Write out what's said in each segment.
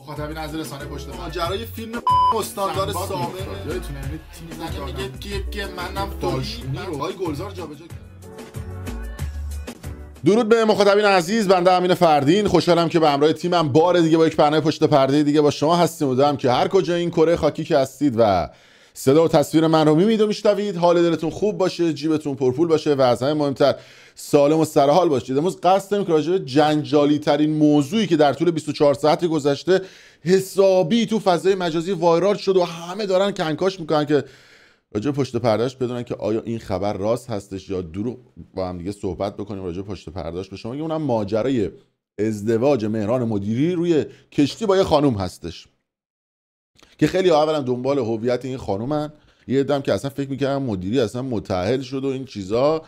مخاطبین از رسانه پشت پرده ماجرای فیلم استاندار سابق یادتونه یعنی تیمی زنه میگه که منم داشتنی رو های گلزار جابجا کرد. درود به مخاطبین عزیز، بنده امین فردین. خوشحالم که به همراه تیمم بار دیگه با یک برنامه پشت پرده دیگه با شما هستیم. امیدوارم که هر کجا این کره خاکی که هستید و صدا و تصویر من رو می‌بینید و میشنوید حال دلتون خوب باشه، جیبتون پرپول باشه و از همه مهمتر سالم و سرحال باشید. امروز قصد داریم که راجع به جنجالی ترین موضوعی که در طول 24 ساعت گذشته حسابی تو فضای مجازی وایرال شد و همه دارن کنکاش میکنن که راجع به پشت پردهش بدونن که آیا این خبر راست هستش یا دروغ، با هم دیگه صحبت بکنیم راجع به پشت پردهش به شما. اونم ماجرای ازدواج مهران مدیری روی کشتی با یه خانوم هستش که خیلی اولا دنبال هویت این خانومن، یه عده‌ام که اصلا فکر می‌کردن مدیری اصلا متأهل شد و این چیزا.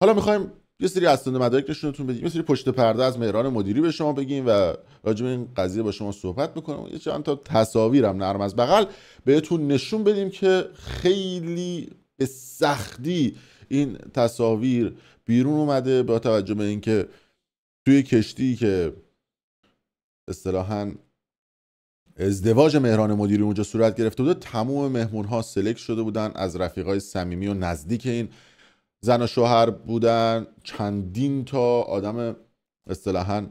حالا می‌خوایم یه سری اسناد مدارک نشونتون بدیم، یه سری پشت پرده از مهران مدیری به شما بگیم و راجع به این قضیه با شما صحبت می‌کنیم. یه چند تا تصاویرم نرم از بغل بهتون نشون بدیم که خیلی به سختی این تصاویر بیرون اومده با توجه به اینکه توی کشتی که اصطلاحاً ازدواج مهران مدیری اونجا صورت گرفته بوده، تمام مهمون‌ها سلکت شده بودن از رفیقای صمیمی و نزدیک این زن و شوهر بودن. چندین تا آدم اصطلاحاً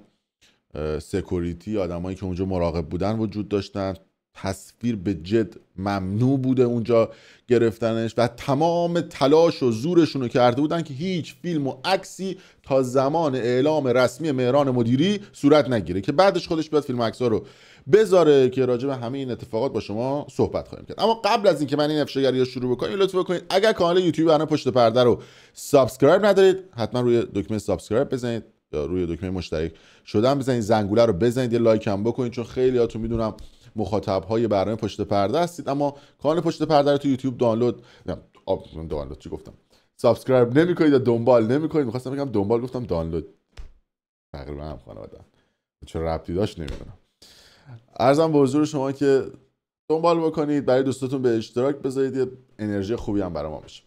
سکوریتی، آدمایی که اونجا مراقب بودن وجود داشتن. تصویر به جد ممنوع بوده اونجا گرفتنش و تمام تلاش و زورشون رو کرده بودن که هیچ فیلم و عکسی تا زمان اعلام رسمی مهران مدیری صورت نگیره که بعدش خودش بیاد فیلم و عکس‌ها رو بذاره که راجع به همه این اتفاقات با شما صحبت خواهیم کرد. اما قبل از اینکه من این افشاگری رو شروع بکنم لطف بکنید اگر کانال یوتیوب برنامه پشت پرده رو سابسکرایب ندارید حتما روی دکمه سابسکرایب بزنید یا روی دکمه مشترک شدن بزنید، زنگوله رو بزنید، یه لایک هم بکنید چون خیلیاتون میدونم مخاطب‌های برنامه پشت پرده هستید اما کانال پشت پرده رو تو یوتیوب دانلود چی گفتم؟ سابسکرایب نمی‌کنید یا دنبال نمی‌کنید. می‌خواستم بگم دنبال، گفتم دانلود. تقریبا هم خانواده. چه ربطی داشت نمی‌دونم. عرضم به حضور شما که دنبال بکنید، برای دوستاتون به اشتراک بذارید، یه انرژی خوبی هم برای ما بشه.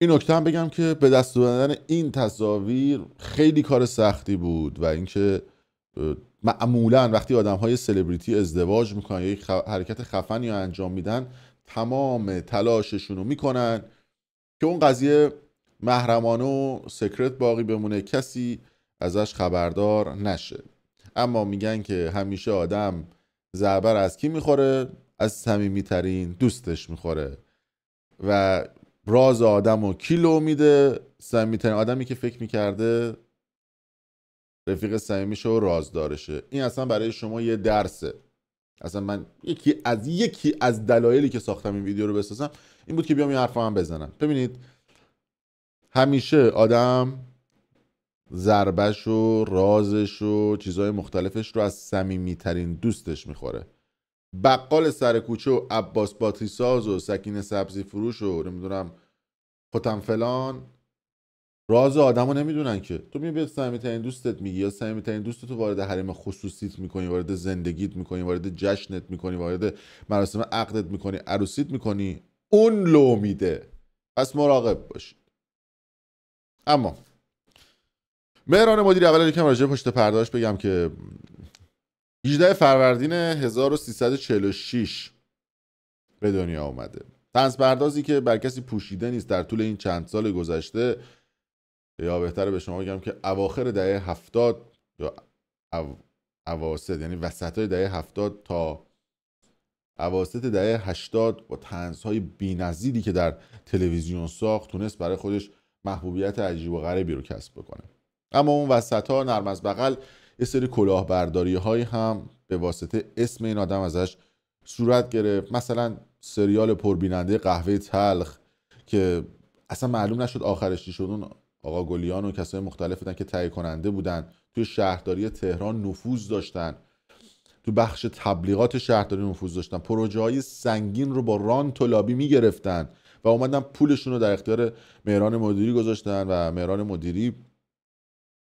این نکته هم بگم که به دست آوردن این تصاویر خیلی کار سختی بود و اینکه معمولا وقتی آدم‌های سلبریتی ازدواج میکنن یا یک حرکت خفنی رو انجام میدن تمام تلاششون رو میکنن که اون قضیه محرمانه و سکرت باقی بمونه، کسی ازش خبردار نشه. اما میگن که همیشه آدم ضربه از کی میخوره؟ از صمیمی‌ترین دوستش میخوره و راز آدم رو کیلو میده. صمیمی‌ترین آدمی که فکر میکرده رفیق صمیمیشو رازدارشه. این اصلا برای شما یه درسه. اصلا من یکی از دلایلی که ساختم این ویدیو رو بسازم این بود که بیام این حرفا هم بزنم. ببینید همیشه آدم ضربش و رازش و چیزهای مختلفش رو از صمیمی‌ترین دوستش میخوره. بقال سر کوچه و عباس باتری ساز و سکینه سبزی فروش و نمیدونم ختم فلان راز آدمو نمیدونن که تو میای به صمیمی‌ترین دوستت میگی یا صمیمی‌ترین دوستتو وارد حریم خصوصیت میکنی، وارد زندگیت میکنی، وارد جشنت میکنی، وارد مراسم عقدت میکنی، عروسیت میکنی، اون لو میده. پس مراقب باشید. اما مهران مدیری اول یکم راجع پشت پرده‌اش بگم که 18 فروردین 1346 به دنیا اومده. طنز پردازی که بر کسی پوشیده نیست در طول این چند سال گذشته، یا بهتره به شما بگم که اواخر دهه 70 یا اواسط، یعنی وسطای دهه 70 تا اواسط دهه 80 با طنزهای بی‌نظیری که در تلویزیون ساخت تونست برای خودش محبوبیت عجیب و غریبی رو کسب بکنه. اما اون وسطا نرم از بغل یه سری کلاهبرداری های هم به واسطه اسم این آدم ازش صورت گرفت. مثلا سریال پربیننده قهوه تلخ که اصلا معلوم نشد آخرش چی شد. اون آقا گلیان و کسای مختلف بودن که تهیه کننده بودن، توی شهرداری تهران نفوذ داشتن، تو بخش تبلیغات شهرداری نفوذ داشتن، پروژه های سنگین رو با رانت و لابی میگرفتن و اومدن پولشون رو در اختیار مهران مدیری گذاشتن و مهران مدیری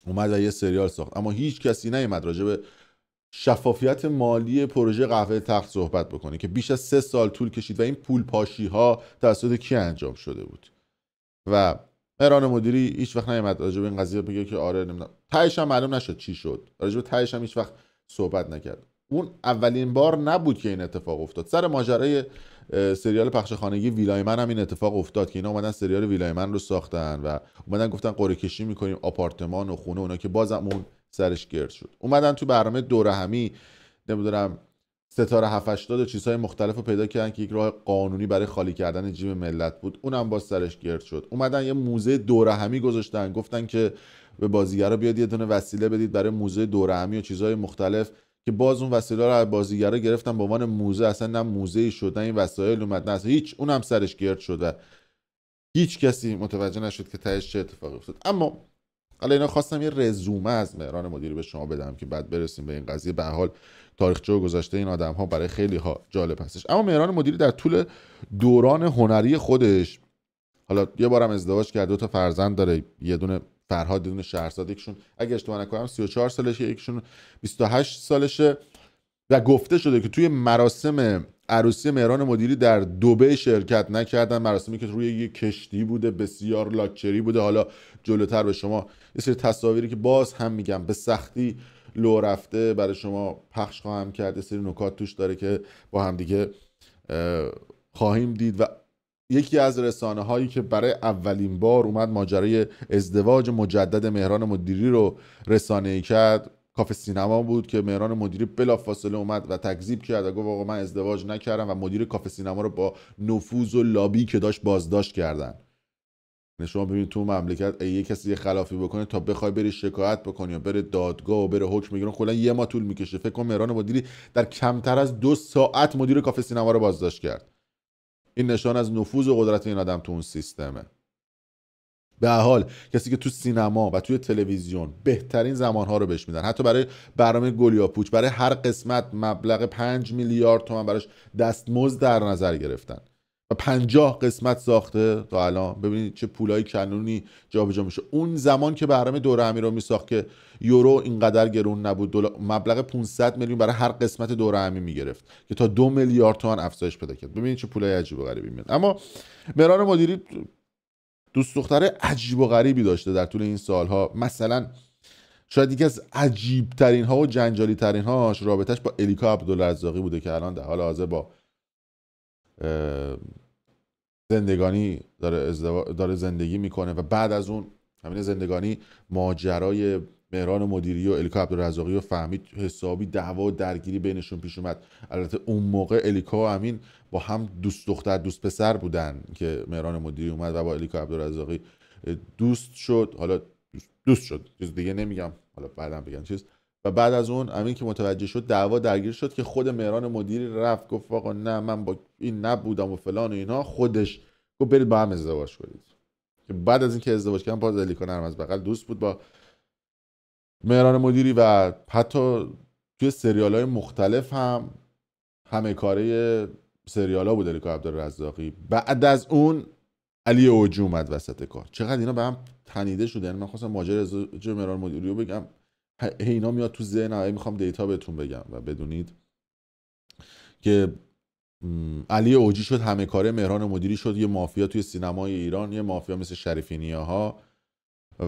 اومد و یه سریال ساخت. اما هیچ کسی نیومد راجع به شفافیت مالی پروژه قهوه تلخ صحبت بکنه که بیش از 3 سال طول کشید و این پول پاشی ها توسط کی انجام شده بود و مهران مدیری هیچ وقت نیومد راجع به این قضیه بگه که آره نمیدونم. تهش هم معلوم نشد چی شد. راجع به تهش هم هیچ وقت صحبت نکرد. اون اولین بار نبود که این اتفاق افتاد. سر ماجرای سریال پخش خانگی ویلای من هم این اتفاق افتاد که اینا اومدن سریال ویلای من رو ساختن و اومدن گفتن قرعه کشی میکنیم آپارتمان و خونه اونا، که بازم اون سرش گرد شد. اومدن تو برنامه دوره همی نمیدونم ستاره 780 و چیزهای مختلف رو پیدا کردن که یک راه قانونی برای خالی کردن جیب ملت بود، اونم باز سرش گرد شد. اومدن یه موزه دوره همی گذاشتن، گفتن که به بازیگرا بیاد یه دونه وسیله بدید برای موزه دوره همی و چیزهای مختلف، که باز اون وسیله رو از بازیگرا گرفتن به عنوان موزه، اصلا نه موزه‌ای شد نه این وسایل اومد نه هیچ، اونم سرش گرد شده. هیچ کسی متوجه نشد که تهش چه اتفاقی افتاد. اما حالا اینا خواستم یه رزومه از مهران مدیری به شما بدم که بعد برسیم به این قضیه. به هر حال تاریخچه و گذشته این آدم ها برای خیلی ها جالب هستش. اما مهران مدیری در طول دوران هنری خودش، حالا یه بارم ازدواج کرد، 2 تا فرزند داره، یه دونه فرهاد، یه دونه شهرزاد، یکشون اگه اشتباه نکنم 34 سالشه، یکشون 28 سالشه، و گفته شده که توی مراسم عروسی مهران مدیری در دبی شرکت نکردن، مراسمی که روی یه کشتی بوده، بسیار لاکچری بوده. حالا جلوتر به شما یه سری تصاویری که باز هم میگم به سختی لو رفته برای شما پخش خواهم کرد، یه سری نکات توش داره که با هم دیگه خواهیم دید. و یکی از رسانه هایی که برای اولین بار اومد ماجرای ازدواج مجدد مهران مدیری رو رسانه‌ای کرد، کافه سینما بود که مهران مدیری بلافاصله اومد و تکذیب کرد و گفت آقا من ازدواج نکردم، و مدیر کافه سینما رو با نفوذ و لابی که داشت بازداشت کردن. شما ببینید تو مملکت یه کسی یه خلافی بکنه تا بخوای بری شکایت بکنی یا بره دادگاه و بره حکم بگیرن کلا یه ماه طول میکشه. فکر کن مهران مدیری در کمتر از 2 ساعت مدیر کافه سینما رو بازداشت کرد. این نشان از نفوذ و قدرت این آدم تو اون سیستمه. به هر حال کسی که تو سینما و توی تلویزیون بهترین زمانها رو بهش میدن، حتی برای برنامه گلیاپوچ برای هر قسمت مبلغ 5 میلیارد تومان براش دستمزد در نظر گرفتن و 50 قسمت ساخته تا الان. ببینید چه پولای کانونی جابجا میشه. اون زمان که برنامه دوره همی رو میساخت که یورو اینقدر گرون نبود، مبلغ 500 میلیون برای هر قسمت دوره همی میگرفت که تا 2 میلیارد تومان افزایش پیدا کرد. ببینید چه پولای عجیب و غریبی میاد. اما مهران مدیری دوست دختر عجیب و غریبی داشته در طول این سالها. مثلا شاید یکی از عجیب ترین ها و جنجالی ترین هاش رابطش با الیکا عبدالرزاقی بوده که الان در حال حاضر با زندگانی داره زندگی میکنه و بعد از اون همین زندگانی ماجرای مهران مدیری و الیکا عبدالرزاقی رو فهمید، حسابی دعوا و درگیری بینشون پیش اومد. البته اون موقع الیکا و امین با هم دوست دختر دوست پسر بودن که مهران مدیری اومد و با الیکا عبدالرزاقی دوست شد. حالا دوست شد، چیز دیگه نمیگم، حالا بعداً بگم چیز. و بعد از اون امین که متوجه شد دعوا درگیر شد که خود مهران مدیری رفت گفت آقا نه من با این نبودم و فلان و اینا، خودش گفت برید با هم ازدواج کنید. که بعد از اینکه ازدواج کردن باز الیکا نرم از بغل دوست بود با مهران مدیری و حتی توی سریال‌های مختلف هم همه کاره سریال‌ها بود الیکا عبدالرزاقی. بعد از اون علی اوجی اومد وسط کار. چقدر اینا به هم تنیده شده. یعنی من خواستم ماجرای ازدواج مهران مدیری رو بگم، اینا میاد تو ذهنم، میخوام دیتا بهتون بگم و بدونید که علی اوجی شد همه کاره مهران مدیری، شد یه مافیا توی سینمای ایران، یه مافیا مثل شریفینیاها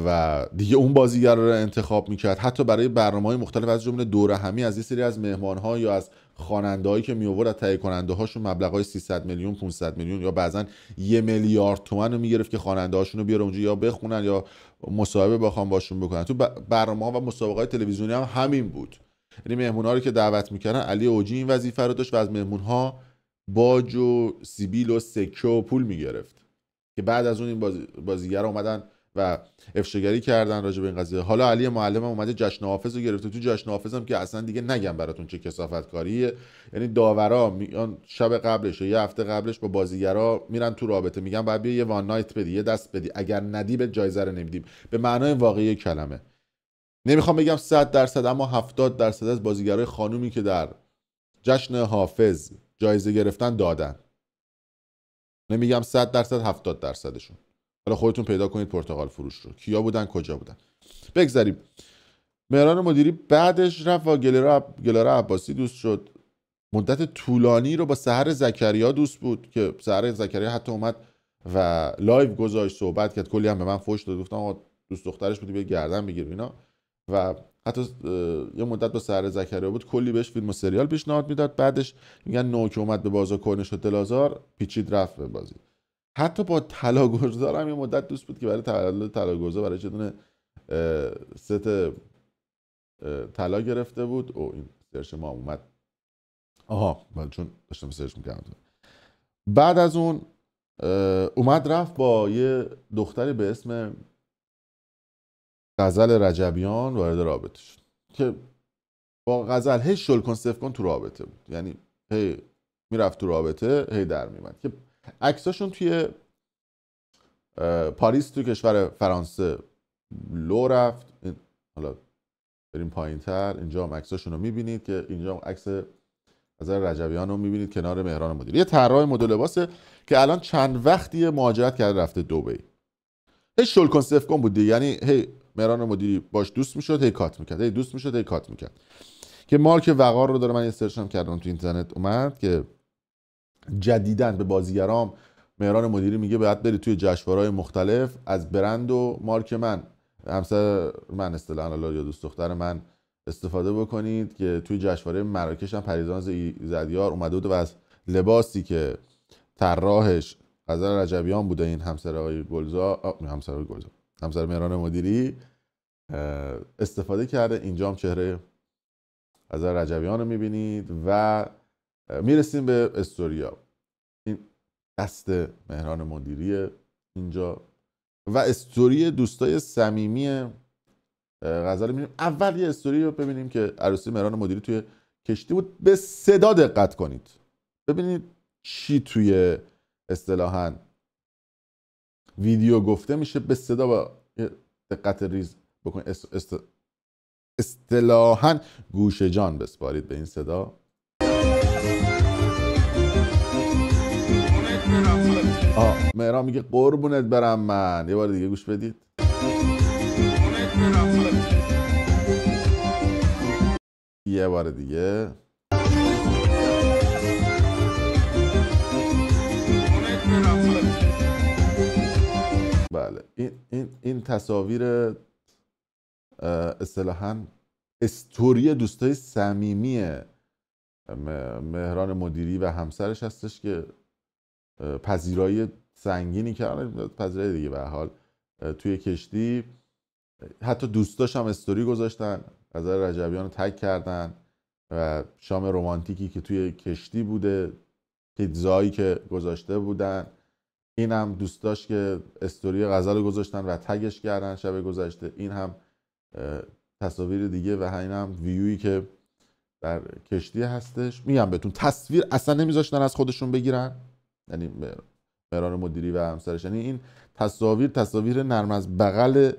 و دیگه اون بازیگر رو انتخاب میکرد. حتی برای برنامه‌های مختلف از جمله دوره همی از یه سری از مهمان‌ها یا از خواننده‌هایی که میآورد از تهیه کننده‌هاشون مبلغ‌های 300 میلیون 500 میلیون یا بعضن 1 میلیارد تومان رو میگرفت که خواننده‌هاشون رو بیاره اونجا یا بخونن یا مصاحبه بخوام باشون بکنن. تو برنامه‌ها و مسابقات تلویزیونی هم همین بود. یعنی مهمون‌ها رو که دعوت میکردن علی اوجی این وظیفه رو داشت و از مهمون‌ها باج و سیبیل و سکه و پول میگرفت که بعد از اون این بازیگرا اومدن و افشاگری کردن راجع به این قضیه. حالا علی معلم اومده جشن حافظ رو گرفته. تو جشن حافظ هم که اصلا دیگه نگم براتون چه کثافت کاریه. یعنی داورا میان شب قبلش یا یه هفته قبلش با بازیگرا میرن تو رابطه، میگن بعد بیا یه وان نایت بدی، یه دست بدی، اگر ندی به جایزه رو نمیدیم. به معنای واقعی کلمه. نمیخوام بگم 100% اما 70% از بازیگرای خانومی که در جشن حافظ جایزه گرفتن دادن. نمیگم 100%، 70%شون. حالا خودتون پیدا کنید پرتغال فروش رو کیا بودن کجا بودن. بگذاریم. مهران مدیری بعدش رفت و گلاره عباسی دوست شد. مدت طولانی رو با سحر زکریا دوست بود که سحر زکریا حتی اومد و لایو گذاشت صحبت کرد، کلی هم به من فوش داد، گفتم آقا دوست دخترش بودی بیا گردن بگیر اینا. و حتی یه مدت با سهر زکریا بود، کلی بهش فیلم و سریال پیشنهاد میداد. بعدش میگن نو که اومد به بازار کنش و دلازار پیچید رفت به بازی. حتی با طلاگرزار هم یه مدت دوست بود که برای تولد طلاگرزار برای چه دونه ست طلا گرفته بود. او این سرچ ما اومد. آها چون داشتم سرچ میکردم. بعد از اون اومد رفت با یه دختری به اسم غزل رجبیان وارد رابطه شد که با غزل هی شل کن صفر کن تو رابطه بود. یعنی هی میرفت تو رابطه هی در میمد که عکساشون توی پاریس توی کشور فرانسه لو رفت. حالا بریم پایین تر، اینجا هم عکساشون رو میبینید که اینجا هم عکس غزل رجبیان رو میبینید کنار مهران مدیری. یه طراح مد و لباسه که الان چند وقتی مهاجرت کرده رفته دبی. هی شل کن صفر کن بود دیگه. یعنی هی مهران مدیری باش دوست میشد هی کات میکرد، هی دوست میشد هی کات میکرد. که مارک وقار رو داره، من یه سرچ هم کردم تو اینترنت اومد که جدیداً به بازیگرام مهران مدیری میگه باید بری توی جشنواره‌های مختلف از برند و مارک من، همسر من اصطلاحاً یا دوست دختر من استفاده بکنید. که توی جشنواره مراکش هم پریزان ایزدیار اومده بود و از لباسی که طراحش غزل رجبیان بوده، این همسر آقای گلزار، همسر مهران مدیری، استفاده کرده. اینجا هم چهره غزل رجبیان رو میبینید و میرسیم به استوریا. این دست مهران مدیری اینجا و استوری دوستای صمیمی غزل میبینیم. اول یه استوری رو ببینیم که عروسی مهران مدیری توی کشتی بود. به صدا دقت کنید ببینید چی توی اصطلاحاً ویدیو گفته میشه. به صدا با دقت ریز بکنید. اصطلاحاً گوش جان بسپارید به این صدا. مهران میگه قربونت برم من. یه بار دیگه گوش بدید. یه بار دیگه. بله این تصاویر اصطلاحاً استوری دوستای صمیمی مهران مدیری و همسرش هستش که پذیرایی سنگینی کردن، پذیرایی دیگه به هر حال توی کشتی. حتی دوستاش هم استوری گذاشتن، غزل رجبیان رو تگ کردن و شام رمانتیکی که توی کشتی بوده، پیتزایی که گذاشته بودن، این هم دوستاش که استوری غزل رو گذاشتن و تگش کردن شب گذشته. این هم تصاویر دیگه و این هم ویویی که در کشتی هستش. میگم بهتون تصویر اصلا نمیذاشتن از خودشون بگیرن، یعنی مهران مدیری و همسرش. یعنی این تصاویر نرم از بغل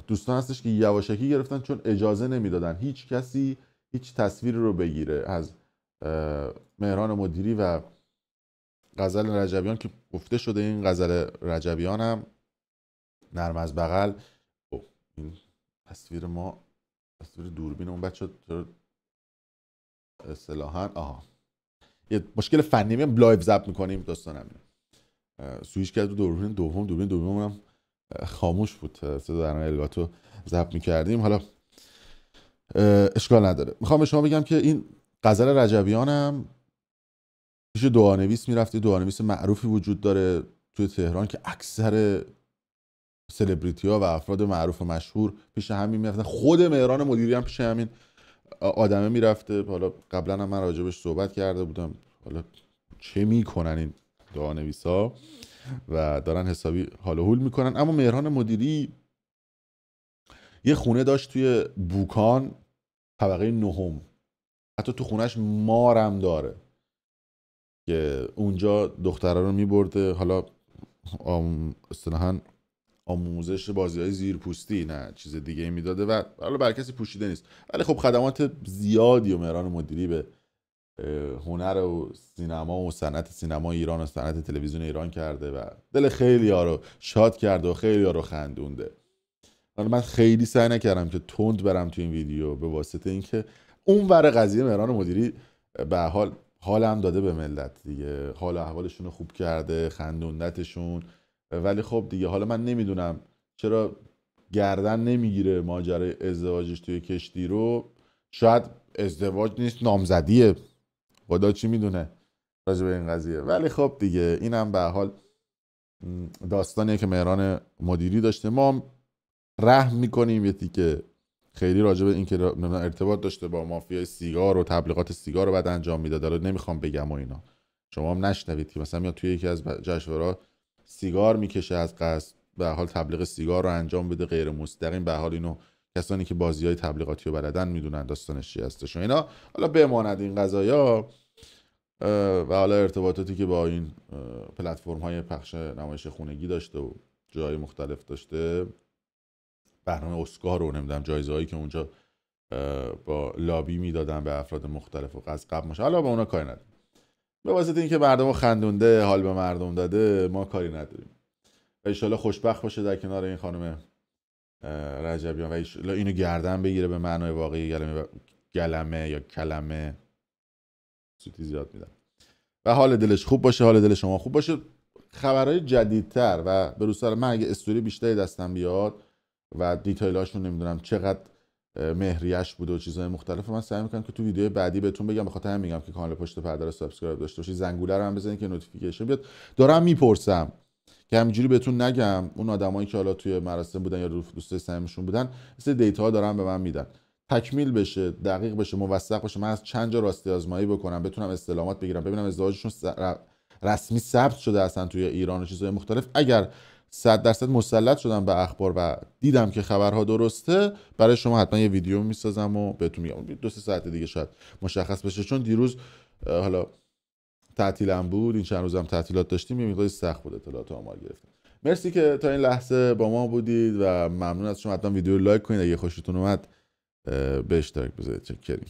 دوستان هستش که یواشکی گرفتن چون اجازه نمیدادن هیچ کسی هیچ تصویری رو بگیره از مهران مدیری و غزل رجبیان که گفته شده این غزل رجبیان هم نرم از بغل. این تصویر ما، تصویر دوربین اون بچه اصطلاحاً یه مشکل فنی میام لایو ضبط میکنیم داستان همینه. سویچ کرد دوربین دوم هم خاموش بود، صدا در الگاتو ضبط میکردیم. حالا اشکال نداره. میخوام به شما بگم که این غزل رجبیان هم پیش دعانویس میرفتی. دعانویس معروفی وجود داره توی تهران که اکثر سلبریتی ها و افراد معروف و مشهور پیش همین میرفتن. خود مهران مدیری هم پیش همین آدمه میرفته. حالا قبلا هم من راجبش صحبت کرده بودم. حالا چه میکنن این دعانویس ها و دارن حسابی حال و حول میکنن. اما مهران مدیری یه خونه داشت توی بوکان طبقه 9، حتی تو خونهش مارم داره که اونجا دخترها رو میبرده. حالا اصطلاحاً آموزش بازی‌های زیرپوستی، نه چیز دیگه میداده و حالا برای کسی پوشیده نیست. ولی خب خدمات زیادی و مهران مدیری به هنر و سینما و صنعت سینما ایران و صنعت تلویزیون ایران کرده و دل خیلی‌ها رو شاد کرده و خیلی‌ها رو خندونده. حالا من خیلی سعی نکردم که تند برم تو این ویدیو به واسطه اینکه اون ور قضیه مهران مدیری به حال هم داده به ملت دیگه، حال و احوالشون رو خوب کرده، خندوندتشون. ولی خب دیگه حالا من نمیدونم چرا گردن نمیگیره ماجرای ازدواجش توی کشتی رو، شاید ازدواج نیست نامزدیه، خدا چی میدونه راجع به این قضیه. ولی خب دیگه اینم به حال داستانیه که مهران مدیری داشته. ما رحم میکنیم یه تیکه خیلی راجع به این که ارتباط داشته با مافیای سیگار و تبلیغات سیگار رو بعد انجام میداد، حالا نمیخوام بگم و اینا، شما هم نشنوید که مثلا میاد توی یکی از جشنواره‌ها سیگار میکشه از قصد به حال تبلیغ سیگار رو انجام بده غیر مستقیم. به حال اینو کسانی که بازی‌های تبلیغاتی رو بلدن میدونن داستانش چی هستش و اینا. حالا بماند این قضایا و حالا ارتباطاتی که با این پلتفرم‌های پخش نمایش خونگی داشته و جای مختلف داشته، برنامه اسکار رو نمیدونم جایزه‌هایی که اونجا با لابی میدادن به افراد مختلف و از قبل ماشه، حالا با اونا کاری نداریم. به واسطه اینکه مردم خندونده حال به مردم داده ما کاری نداریم. و ان شاءالله خوشبخت باشه در کنار این خانم رجبیان و ان شاءالله اینو گردن بگیره به معنای واقعی گلمه یا کلمه، سوتی زیاد میدم، و حال دلش خوب باشه، حال دل شما خوب باشه. خبرهای جدیدتر و به روسر من اگه استوری بیشتری دستم بیاد و دیتیلاشون نمیدونم چقدر مهریش بوده و چیزهای مختلف، من سعی میکنم که تو ویدیو بعدی بهتون بگم. به خاطر همین میگم که کانال پشت پرده رو سابسکرایب داشته باشید، زنگوله رو هم بزنید که نوتیفیکیشن بیاد. دارم میپرسم که همینجوری بهتون نگم، اون آدمایی که حالا توی مراسم بودن یا دوستای صمیمیشون بودن مثل دیتا ها دارن به من میدن، تکمیل بشه، دقیق بشه، موثق باشه، من از چند جا راستی آزمایی بکنم، بتونم استلامات بگیرم، ببینم ازدواجشون رسمی ثبت شده اصلا توی ایران و چیزهای مختلف. اگر 100% مسلط شدم به اخبار و دیدم که خبرها درسته، برای شما حتما یه ویدیو میسازم و بهتون میگم. 2-3 ساعت دیگه شاید مشخص بشه، چون دیروز حالا تعطیلم بود، این چند روزم تعطیلات داشتیم، یه مقدار سخت بود اطلاعات آمار گرفتم. مرسی که تا این لحظه با ما بودید و ممنون از شما. حتما ویدیو لایک کنید، اگه خوشتون اومد به اشتراک بذارید. چکریم.